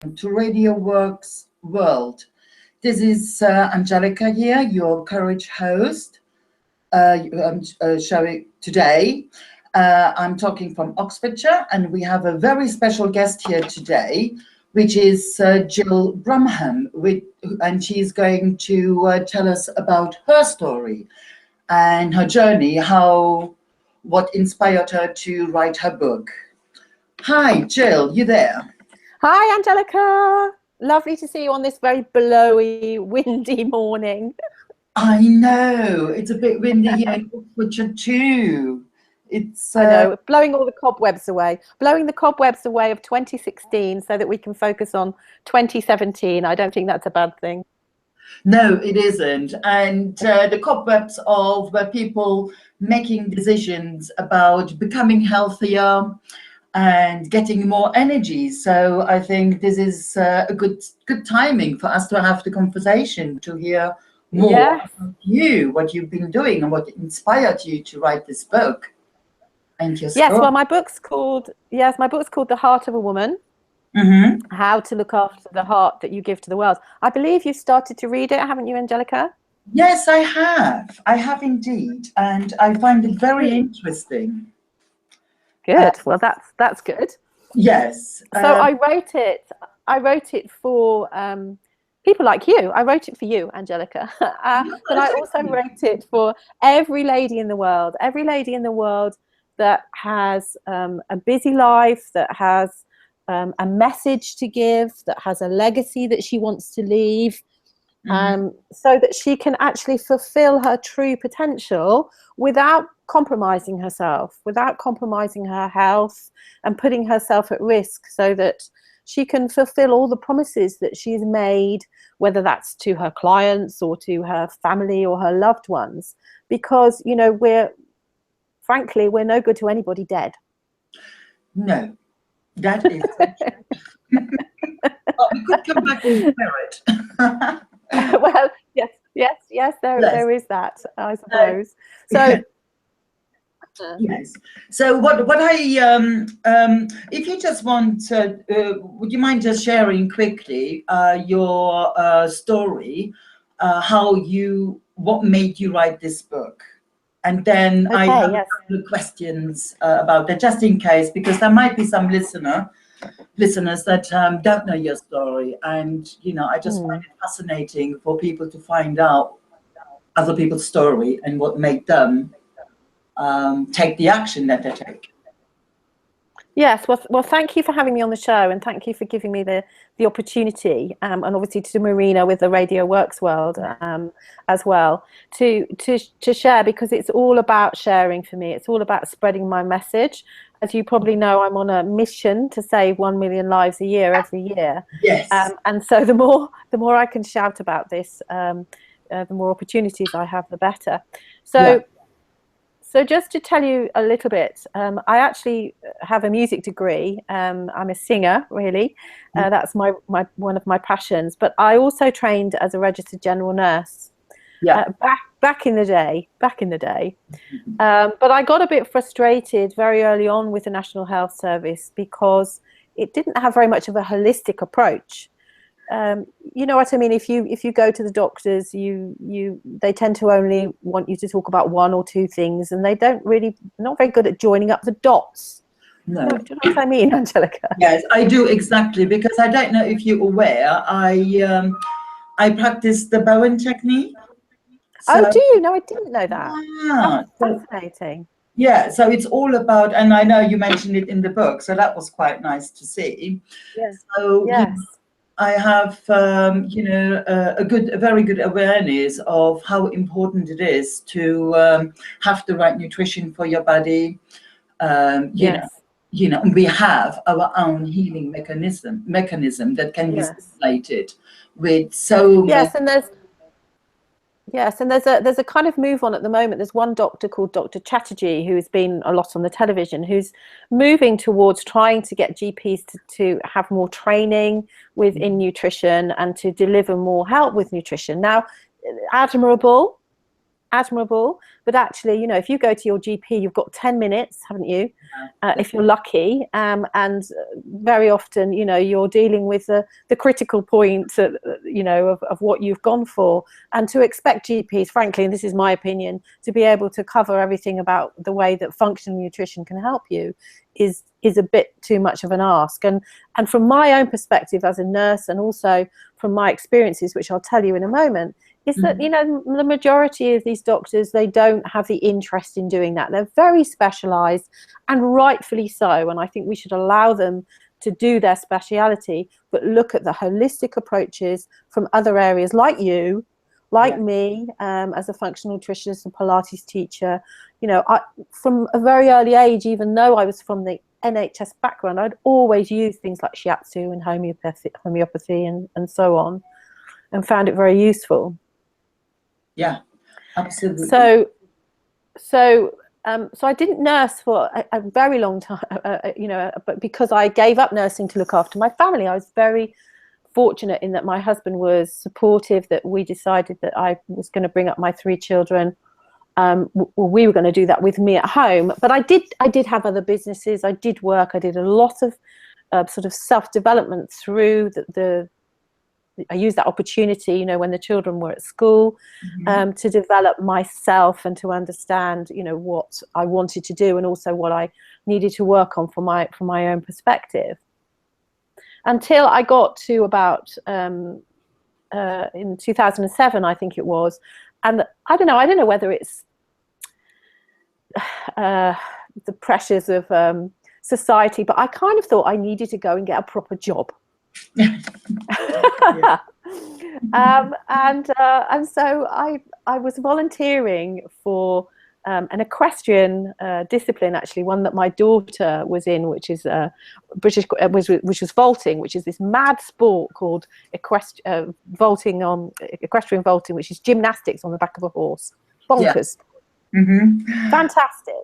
to Radio Works World. This is Angelica here, your Courage host, showing today. I'm talking from Oxfordshire, and we have a very special guest here today, which is Jill Brumham, and she's going to tell us about her story and her journey, what inspired her to write her book. Hi, Jill, you there? Hi, Angelica. Lovely to see you on this very blowy, windy morning. I know, it's a bit windy here in Oxfordshire too. It's I know, blowing all the cobwebs away, blowing the cobwebs away of 2016 so that we can focus on 2017. I don't think that's a bad thing. No, it isn't. And the cobwebs of people making decisions about becoming healthier and getting more energy. So I think this is a good timing for us to have the conversation, to hear more about you, what you've been doing and what inspired you to write this book. And your story. Yes, well, my book's called The Heart of a Woman. Mm-hmm. How to look after the heart that you give to the world. I believe you started to read it, haven't you, Angelica? Yes, I have. I have indeed. And I find it very interesting. Good. Well, that's good. Yes. So I wrote it for people like you. I wrote it for you, Angelica. But I also wrote it for every lady in the world that has a busy life, that has a message to give, that has a legacy that she wants to leave, so that she can actually fulfill her true potential without compromising herself, without compromising her health and putting herself at risk, so that she can fulfill all the promises that she's made, whether that's to her clients or to her family or her loved ones. Because, you know, we're no good to anybody dead. No, that is well, we could come back in spirit. Well, yes, there is that, I suppose. So yes. So what I if you just want, would you mind just sharing quickly your story, what made you write this book? And then I have a couple of questions about that, just in case, because there might be some listeners that don't know your story. And, you know, I just find it fascinating for people to find out other people's story and what made them take the action that they take. Yes, well, thank you for having me on the show, and thank you for giving me the opportunity, and obviously to Marina with the Radio Works World as well, to share, because it's all about sharing for me. It's all about spreading my message. As you probably know, I'm on a mission to save 1 million lives a year every year. Yes. And so the more I can shout about this, the more opportunities I have, the better. So just to tell you a little bit, I actually have a music degree. I'm a singer, really. That's my one of my passions. But I also trained as a registered general nurse. Back in the day. But I got a bit frustrated very early on with the National Health Service, because it didn't have very much of a holistic approach. You know what I mean? If you go to the doctors, they tend to only want you to talk about one or two things, and not very good at joining up the dots. No. Do you know what I mean, Angelica? Yes, I do, exactly, because I don't know if you're aware, I practice the Bowen technique. So, do you? No, I didn't know that. Yeah, that's fascinating. Yeah, so it's all about, and I know you mentioned it in the book, so that was quite nice to see. Yes. So yes. I have, a very good awareness of how important it is to have the right nutrition for your body. You know, we have our own healing mechanism that can be stimulated with so much. And there's a kind of move on at the moment. There's one doctor called Dr. Chatterjee, who's been a lot on the television, who's moving towards trying to get GPs to have more training within nutrition and to deliver more help with nutrition. Now, admirable, admirable. But actually, you know, if you go to your GP, you've got 10 minutes, haven't you? If you're lucky. And very often, you know, you're dealing with the critical point, you know, of what you've gone for. And to expect GPs, frankly, and this is my opinion, to be able to cover everything about the way that functional nutrition can help you is a bit too much of an ask. And from my own perspective as a nurse, and also from my experiences, which I'll tell you in a moment, is that, you know, the majority of these doctors, they don't have the interest in doing that. They're very specialized, and rightfully so. And I think we should allow them to do their speciality, but look at the holistic approaches from other areas, like you, like me, as a functional nutritionist and Pilates teacher. You know, from a very early age, even though I was from the NHS background, I'd always used things like shiatsu and homeopathy and so on, and found it very useful. Yeah, absolutely. So I didn't nurse for a very long time, you know, but because I gave up nursing to look after my family. I was very fortunate in that my husband was supportive, that we decided that I was going to bring up my 3 children. We were going to do that with me at home, but I did have other businesses. I did work. I did a lot of sort of self-development through I used that opportunity, you know, when the children were at school, to develop myself and to understand, you know, what I wanted to do, and also what I needed to work on from my own perspective. Until I got to about in 2007, I think it was, and I don't know whether it's the pressures of society, but I kind of thought I needed to go and get a proper job. And so I was volunteering for an equestrian discipline, actually, one that my daughter was in, which is which was vaulting, which is this mad sport called equestrian vaulting, which is gymnastics on the back of a horse. Bonkers. Fantastic.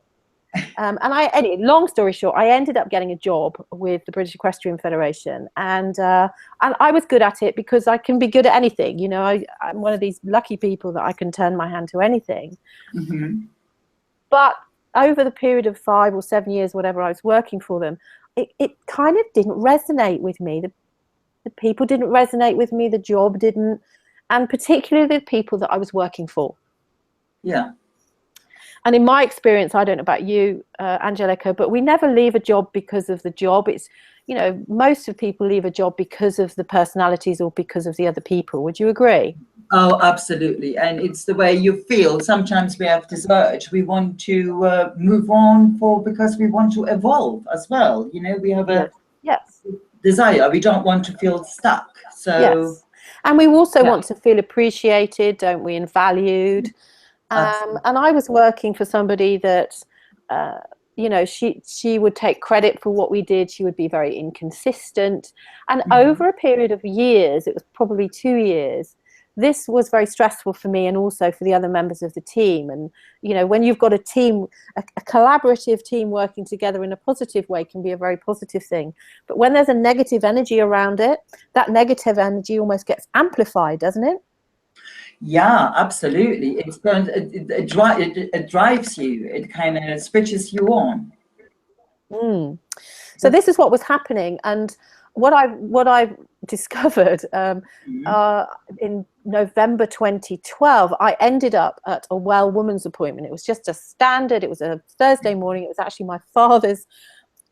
And anyway, long story short, I ended up getting a job with the British Equestrian Federation, and I was good at it because I can be good at anything. You know, I'm one of these lucky people that I can turn my hand to anything. But over the period of 5 or 7 years, whatever I was working for them, it kind of didn't resonate with me. The people didn't resonate with me. The job didn't, and particularly the people that I was working for. Yeah. And in my experience, I don't know about you, Angelica, but we never leave a job because of the job. It's, you know, most of people leave a job because of the personalities or because of the other people. Would you agree? Oh, absolutely. And it's the way you feel. Sometimes we have this urge. We want to move on because we want to evolve as well. You know, we have a desire. We don't want to feel stuck. So, and we also want to feel appreciated, don't we, and valued. And I was working for somebody that, you know, she would take credit for what we did. She would be very inconsistent. And over a period of years, it was probably 2 years, this was very stressful for me and also for the other members of the team. And, you know, when you've got a team, a collaborative team working together in a positive way can be a very positive thing. But when there's a negative energy around it, that negative energy almost gets amplified, doesn't it? Yeah, absolutely. It drives you. It kind of switches you on. So this is what was happening, and what I discovered in November 2012, I ended up at a Well Woman's appointment. It was just a standard. It was a Thursday morning. It was actually my father's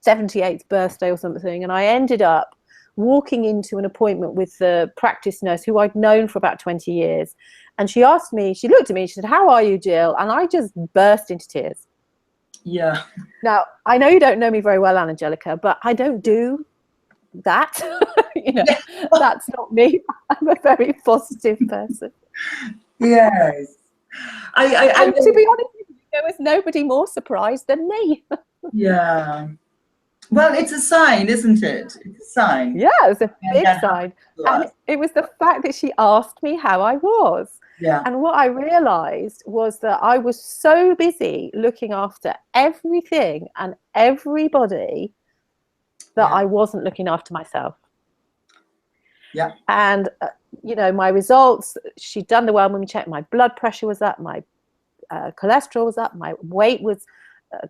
78th birthday or something, and I ended up walking into an appointment with the practice nurse who I'd known for about 20 years. And she asked me, she looked at me, she said, "How are you, Jill?" And I just burst into tears. Yeah. Now, I know you don't know me very well, Angelica, but I don't do that. You know, that's not me. I'm a very positive person. Yes. And to be honest with you, there was nobody more surprised than me. Yeah. Well, it's a sign, isn't it? It's a sign. Yeah, it was a big sign. And it was the fact that she asked me how I was. Yeah. And what I realized was that I was so busy looking after everything and everybody that I wasn't looking after myself. Yeah. And, you know, my results, she'd done the well woman check, my blood pressure was up, my cholesterol was up, my weight was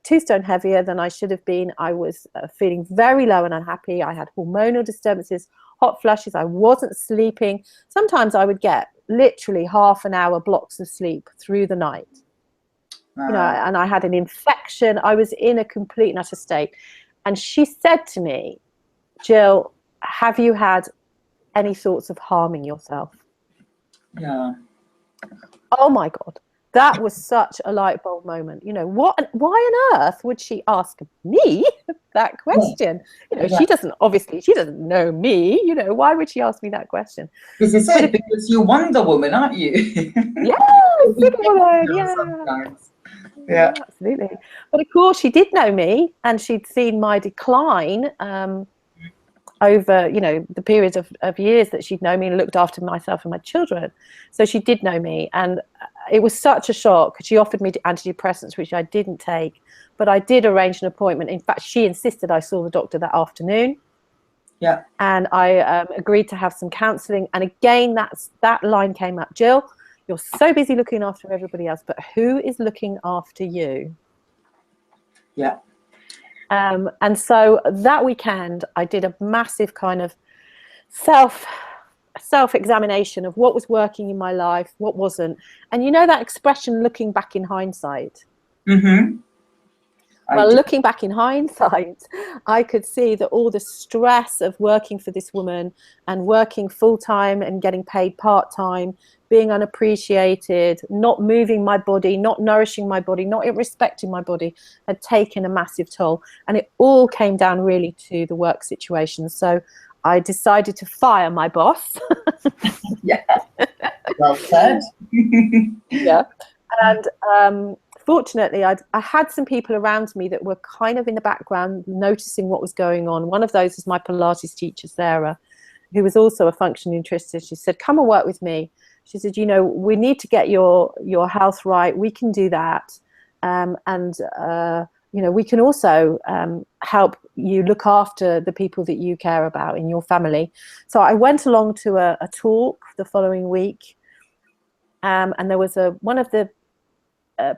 2 stone heavier than I should have been. I was feeling very low and unhappy. I had hormonal disturbances, hot flushes. I wasn't sleeping. Sometimes I would get literally half an hour blocks of sleep through the night. You know, and I had an infection. I was in a complete and utter state. And she said to me, Jill, have you had any thoughts of harming yourself? Yeah. Oh my God. That was such a light bulb moment. You know, why on earth would she ask me that question? You know, she doesn't know me. You know, why would she ask me that question? This is it, because you're Wonder Woman, aren't you? Yeah, Superwoman, yeah. Yeah, absolutely. But of course, she did know me, and she'd seen my decline over, you know, the periods of years that she'd known me and looked after myself and my children. So she did know me, and it was such a shock. She offered me antidepressants, which I didn't take, but I did arrange an appointment. In fact, she insisted I saw the doctor that afternoon. Yeah. And I agreed to have some counselling. And again, that line came up, Jill, you're so busy looking after everybody else, but who is looking after you? Yeah. And so that weekend, I did a massive kind of self-examination of what was working in my life, what wasn't. And you know that expression, looking back in hindsight? Mm-hmm. Well, looking back in hindsight, I could see that all the stress of working for this woman and working full-time and getting paid part-time, being unappreciated, not moving my body, not nourishing my body, not respecting my body, had taken a massive toll. And it all came down really to the work situation. So I decided to fire my boss. Yeah. Well said. Yeah. And fortunately, I had some people around me that were kind of in the background noticing what was going on. One of those is my Pilates teacher, Sarah, who was also a functional nutritionist. She said, come and work with me. She said, you know, we need to get your health right. We can do that. You know, we can also help you look after the people that you care about in your family. So I went along to a talk the following week. And there was one of the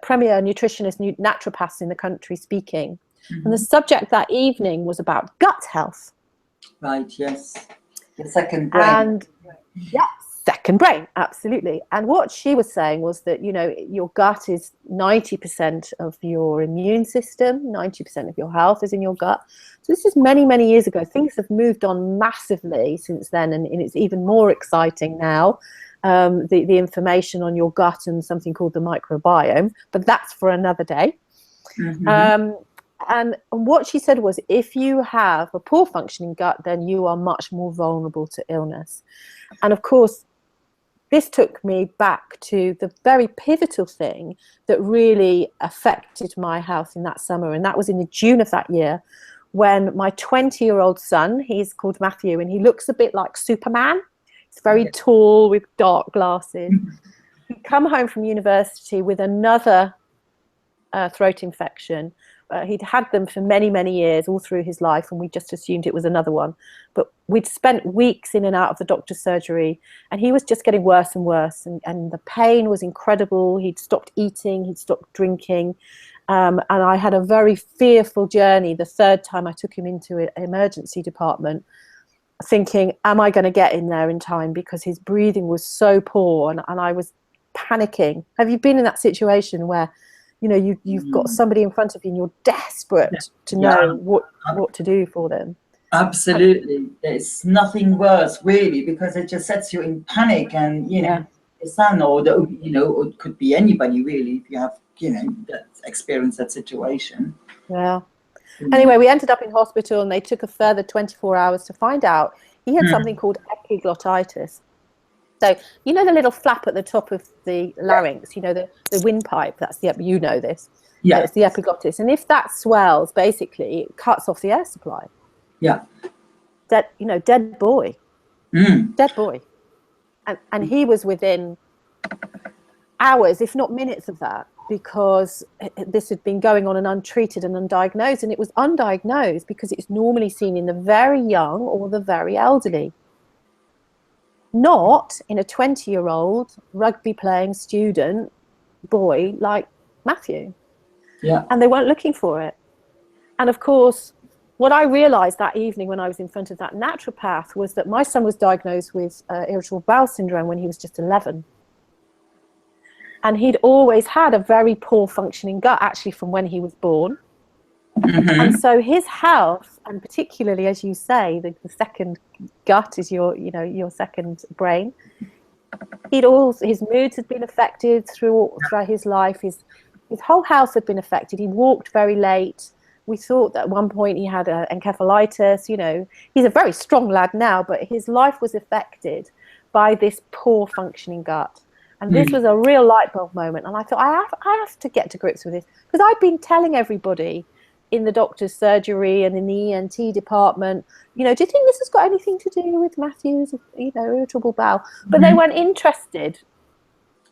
premier nutritionist naturopaths in the country speaking. Mm-hmm. And the subject that evening was about gut health. Right, yes. The second brain. And yes, second brain, absolutely. And what she was saying was that, you know, your gut is 90% of your immune system, 90% of your health is in your gut. So this is many, many years ago. Things have moved on massively since then, and it's even more exciting now. The information on your gut and something called the microbiome, but that's for another day. Mm-hmm. And what she said was, if you have a poor functioning gut, then you are much more vulnerable to illness. And of course, this took me back to the very pivotal thing that really affected my health in that summer. And that was in the June of that year, when my 20-year-old son, he's called Matthew, and he looks a bit like Superman. He's very tall with dark glasses. He'd come home from university with another throat infection. He'd had them for many, many years, all through his life, and we just assumed it was another one. But we'd spent weeks in and out of the doctor's surgery, and he was just getting worse and worse, and the pain was incredible. He'd stopped eating, he'd stopped drinking, and I had a very fearful journey the third time I took him into an emergency department, thinking, am I going to get in there in time? Because his breathing was so poor, and I was panicking. Have you been in that situation where, you know, you've got somebody in front of you and you're desperate to know what to do for them? Absolutely. There's nothing worse, really, because it just sets you in panic. And, you know, your son or it could be anybody, really, if you have, you know, that experience, that situation. Yeah. Anyway, we ended up in hospital, and they took a further 24 hours to find out he had something called epiglottitis. So, you know, the little flap at the top of the larynx, you know, the windpipe, you know this. Yeah. It's the epiglottis. And if that swells, basically, it cuts off the air supply. Yeah. Dead boy. Dead boy. And he was within hours, if not minutes of that, because this had been going on and untreated and undiagnosed. And it was undiagnosed because it's normally seen in the very young or the very elderly, not in a 20-year-old rugby playing student boy like Matthew. Yeah. And they weren't looking for it. And of course, what I realized that evening when I was in front of that naturopath was that my son was diagnosed with irritable bowel syndrome when he was just 11. And he'd always had a very poor functioning gut, actually, from when he was born. And so his health, and particularly, as you say, the second gut is your second brain. His moods had been affected throughout his life. His whole health had been affected. He walked very late. We thought that at one point he had encephalitis. He's a very strong lad now, but his life was affected by this poor functioning gut. And this was a real light bulb moment. And I thought, I have to get to grips with this, because I've been telling everybody in the doctor's surgery and in the ENT department, do you think this has got anything to do with Matthew's, irritable bowel? But they weren't interested.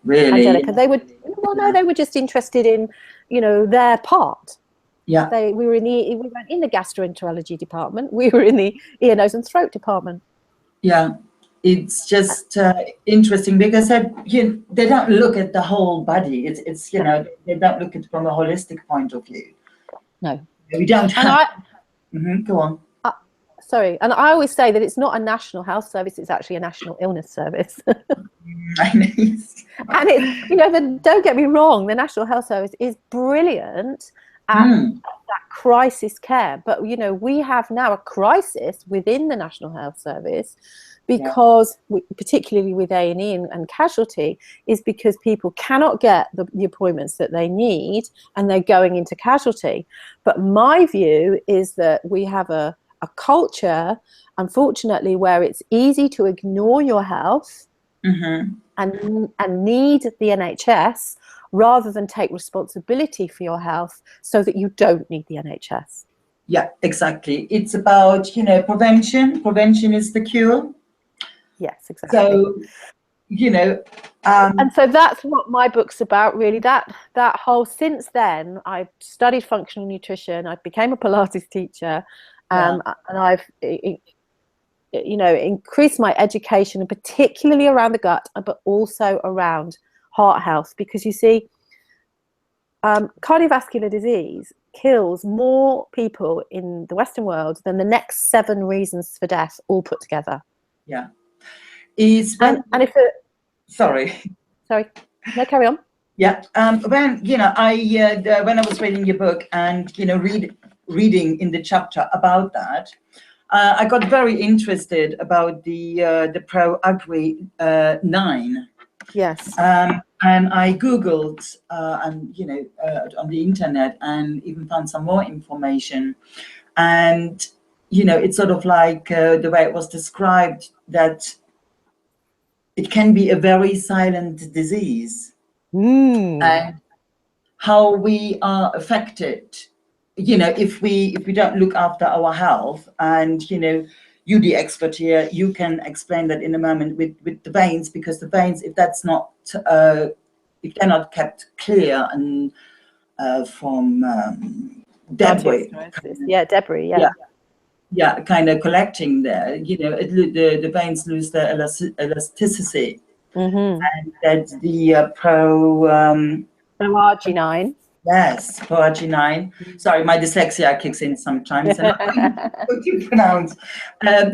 Really? Angelica, they were just interested in, their part. Yeah. We weren't in the gastroenterology department. We were in the ear, nose and throat department. Yeah. It's just interesting because they don't look at the whole body. It's they don't look at it from a holistic point of view. No. We don't have... Go on. Sorry. And I always say that it's not a national health service, it's actually a national illness service. I know. And don't get me wrong, the National Health Service is brilliant at that crisis care. But, we have now a crisis within the National Health Service because, particularly with A&E and casualty, is because people cannot get the appointments that they need and they're going into casualty. But my view is that we have a culture, unfortunately, where it's easy to ignore your health and need the NHS rather than take responsibility for your health so that you don't need the NHS. Yeah, exactly. It's about, prevention. Prevention is the cure. Yes, exactly. So, and so that's what my book's about, really. That whole, since then, I studied functional nutrition. I became a Pilates teacher, and I've, increased my education, and particularly around the gut, but also around heart health, because you see, cardiovascular disease kills more people in the Western world than the next 7 reasons for death all put together. Yeah. Sorry, no, carry on. Yeah. When I was reading your book and reading in the chapter about that, I got very interested about the Pro-Agri 9. Yes. And I Googled on the internet and even found some more information. And, it's sort of like the way it was described, that it can be a very silent disease. And how we are affected, if we don't look after our health. And, you, the expert here, you can explain that in a moment with the veins, because the veins, if that's not, if they're not kept clear and from debris. Debris, kind of collecting there, the veins lose their elasticity. And that's the Pro-Arginine. Yes, Pro-Arginine. Sorry, my dyslexia kicks in sometimes. And what you pronounce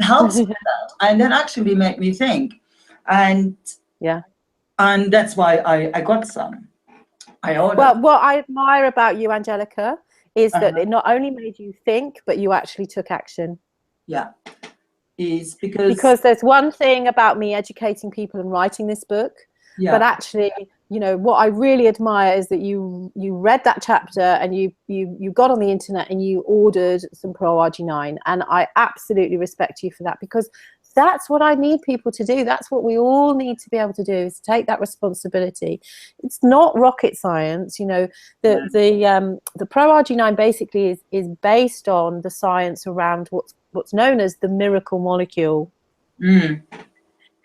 helps with that, and that actually made me think. And that's why I got some. I ordered. Well, what I admire about you, Angelica, is that it not only made you think, but you actually took action. Yeah, is because there's one thing about me educating people and writing this book, but actually, what I really admire is that you read that chapter and you got on the internet and you ordered some Pro-Arginine, and I absolutely respect you for that, because that's what I need people to do. That's what we all need to be able to do, is take that responsibility. It's not rocket science, the Pro-Arginine basically is based on the science around what's known as the miracle molecule.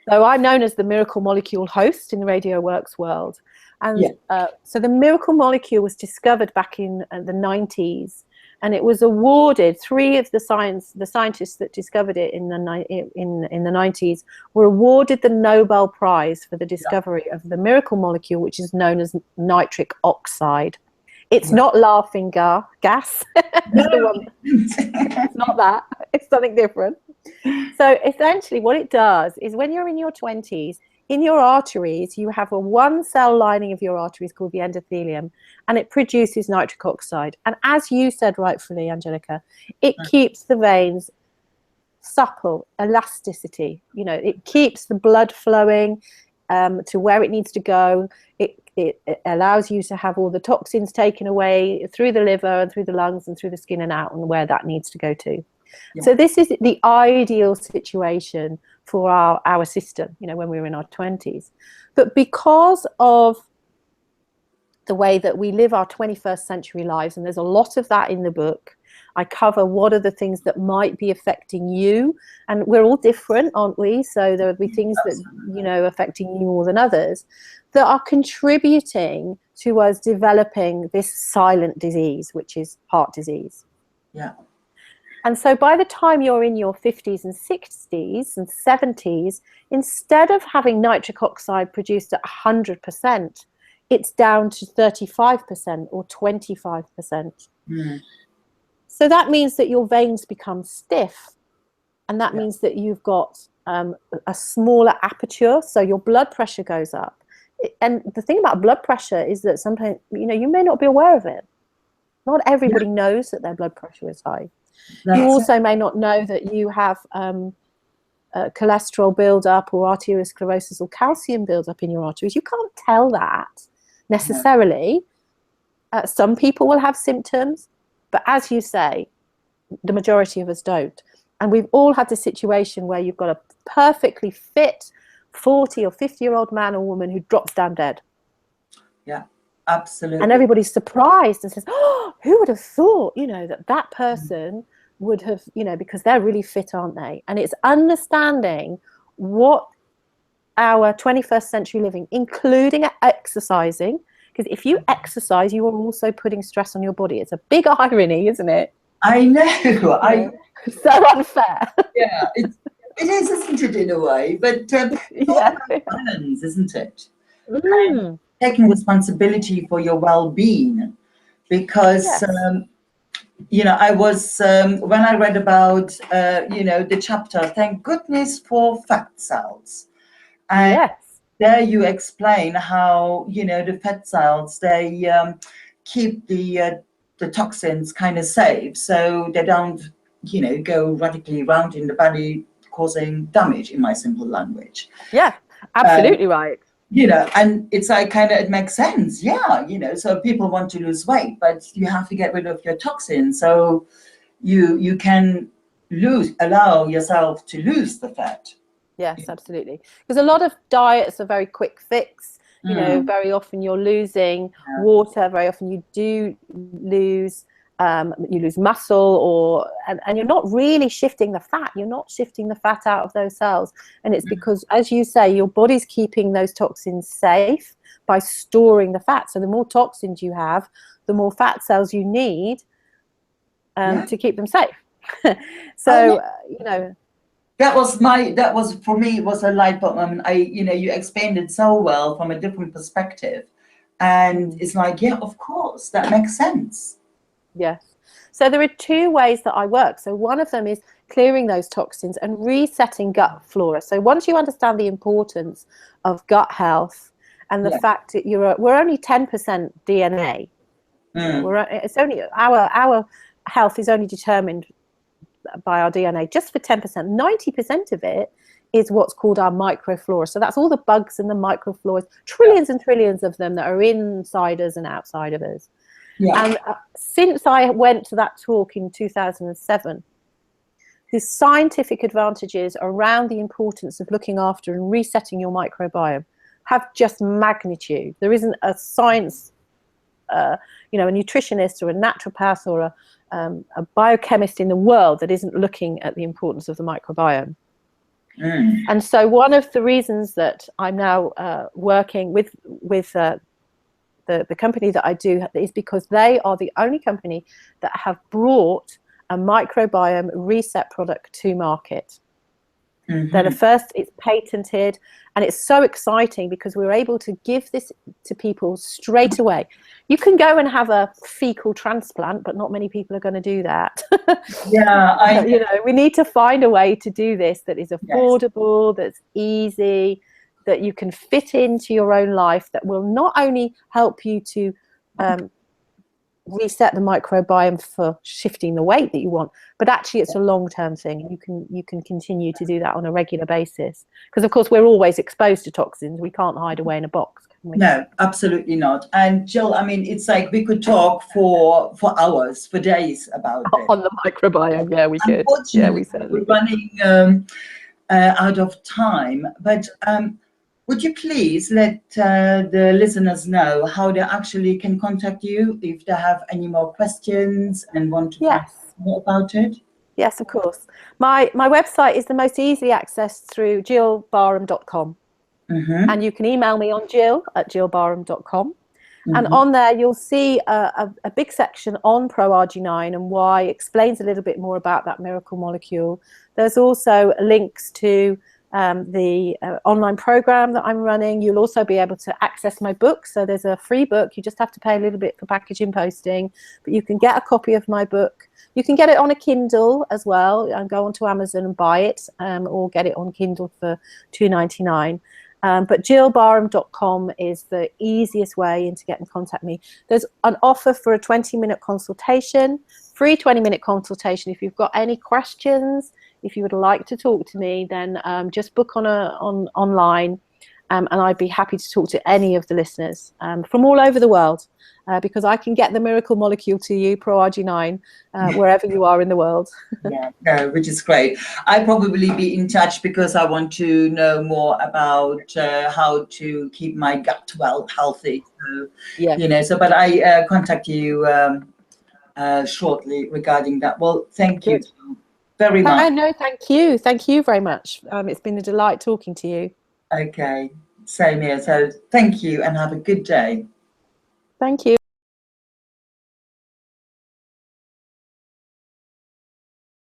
So I'm known as the miracle molecule host in the Radio Works world. And so the miracle molecule was discovered back in the 90s, and it was awarded, 3 of the scientists that discovered it in the 90s were awarded the Nobel Prize for the discovery of the miracle molecule, which is known as nitric oxide. It's not laughing gas. No. The one, it's not that. It's something different. So essentially what it does is when you're in your 20s, in your arteries, you have a one cell lining of your arteries called the endothelium, and it produces nitric oxide. And as you said rightfully, Angelica, it keeps the veins supple, elasticity. You know, it keeps the blood flowing to where it needs to go. It allows you to have all the toxins taken away through the liver and through the lungs and through the skin and out and where that needs to go to. Yeah. So this is the ideal situation for our system, you know, when we were in our 20s. But because of the way that we live our 21st century lives, and there's a lot of that in the book, I cover what are the things that might be affecting you, and we're all different, aren't we? So there will be things that, you know, affecting you more than others, that are contributing to us developing this silent disease, which is heart disease. Yeah. And so by the time you're in your 50s and 60s and 70s, instead of having nitric oxide produced at 100%, it's down to 35% or 25%. Mm. So that means that your veins become stiff, and that means that you've got a smaller aperture, so your blood pressure goes up. And the thing about blood pressure is that sometimes, you know, you may not be aware of it. Not everybody knows that their blood pressure is high. You also may not know that you have cholesterol buildup or arteriosclerosis or calcium buildup in your arteries. You can't tell that necessarily. Some people will have symptoms, but as you say, the majority of us don't. And we've all had the situation where you've got a perfectly fit 40 or 50-year-old man or woman who drops down dead. Yeah, absolutely. And everybody's surprised and says, oh, who would have thought, you know, that person would have, you know, because they're really fit, aren't they? And it's understanding what our 21st century living, including exercising, because if you exercise, you are also putting stress on your body. It's a big irony, isn't it? I know. So unfair. Yeah, it is, isn't it, in a way? But it's all about balance, isn't it? And taking responsibility for your well-being, because you know, I was when I read about you know, the chapter, thank goodness for fat cells, and there you explain how, you know, the fat cells, they keep the toxins kind of safe, so they don't, you know, go radically around in the body causing damage, in my simple language. Yeah, absolutely right. You know, and it's like kind of, it makes sense. Yeah, you know, so people want to lose weight, but you have to get rid of your toxins, so you can allow yourself to lose the fat. Yes, absolutely. Because a lot of diets are very quick fix. You know, very often you're losing water. Very often you do lose muscle, or and you're not really shifting the fat. You're not shifting the fat out of those cells, and it's because, as you say, your body's keeping those toxins safe by storing the fat. So the more toxins you have, the more fat cells you need to keep them safe. So you know. That was for me, it was a light bulb moment. You know, you explained it so well from a different perspective, and it's like, yeah, of course, that makes sense. Yes. So there are two ways that I work. So one of them is clearing those toxins and resetting gut flora. So once you understand the importance of gut health and the fact that we're only 10% DNA, you know, it's only our health is only determined by our DNA just for 10%. 90% of it is what's called our microflora. So that's all the bugs and the microfloras, trillions and trillions of them that are inside us and outside of us. Yeah. And since I went to that talk in 2007, the scientific advantages around the importance of looking after and resetting your microbiome have just magnitude. There isn't a science, you know, a nutritionist or a naturopath or a biochemist in the world that isn't looking at the importance of the microbiome. And so one of the reasons that I'm now working with the company that I do is because they are the only company that have brought a microbiome reset product to market. They're the first, it's patented, and it's so exciting because we're able to give this to people straight away. You can go and have a fecal transplant, but not many people are going to do that. Yeah, you know, we need to find a way to do this that is affordable, that's easy, that you can fit into your own life, that will not only help you to reset the microbiome for shifting the weight that you want, but actually it's a long-term thing. You can continue to do that on a regular basis, because of course we're always exposed to toxins. We can't hide away in a box, can we? No, absolutely not. And Jill, I mean, it's like we could talk for hours, for days about this. On the microbiome. Yeah, we could. Yeah, we certainly we're running out of time, but would you please let the listeners know how they actually can contact you if they have any more questions and want to find out more about it? Yes, of course. My website is the most easily accessed through jillbarham.com. And you can email me on jill@jillbarham.com. And on there, you'll see a big section on ProRG9 and why, explains a little bit more about that miracle molecule. There's also links to the online program that I'm running. You'll also be able to access my book. So there's a free book. You just have to pay a little bit for packaging posting, but you can get a copy of my book. You can get it on a Kindle as well, and go onto Amazon and buy it, or get it on Kindle for $2.99. But jillbarham.com is the easiest way in to get in contact with me. There's an offer for a 20-minute consultation, free 20-minute consultation. If you've got any questions, if you would like to talk to me, then just book online, and I'd be happy to talk to any of the listeners from all over the world, because I can get the miracle molecule to you, ProRG9, wherever you are in the world. Yeah, which is great. I'll probably be in touch because I want to know more about how to keep my gut healthy. So, you know, so but I contact you shortly regarding that. Well, thank you very much. No, thank you. Thank you very much. It's been a delight talking to you. Okay, same here. So thank you and have a good day. Thank you.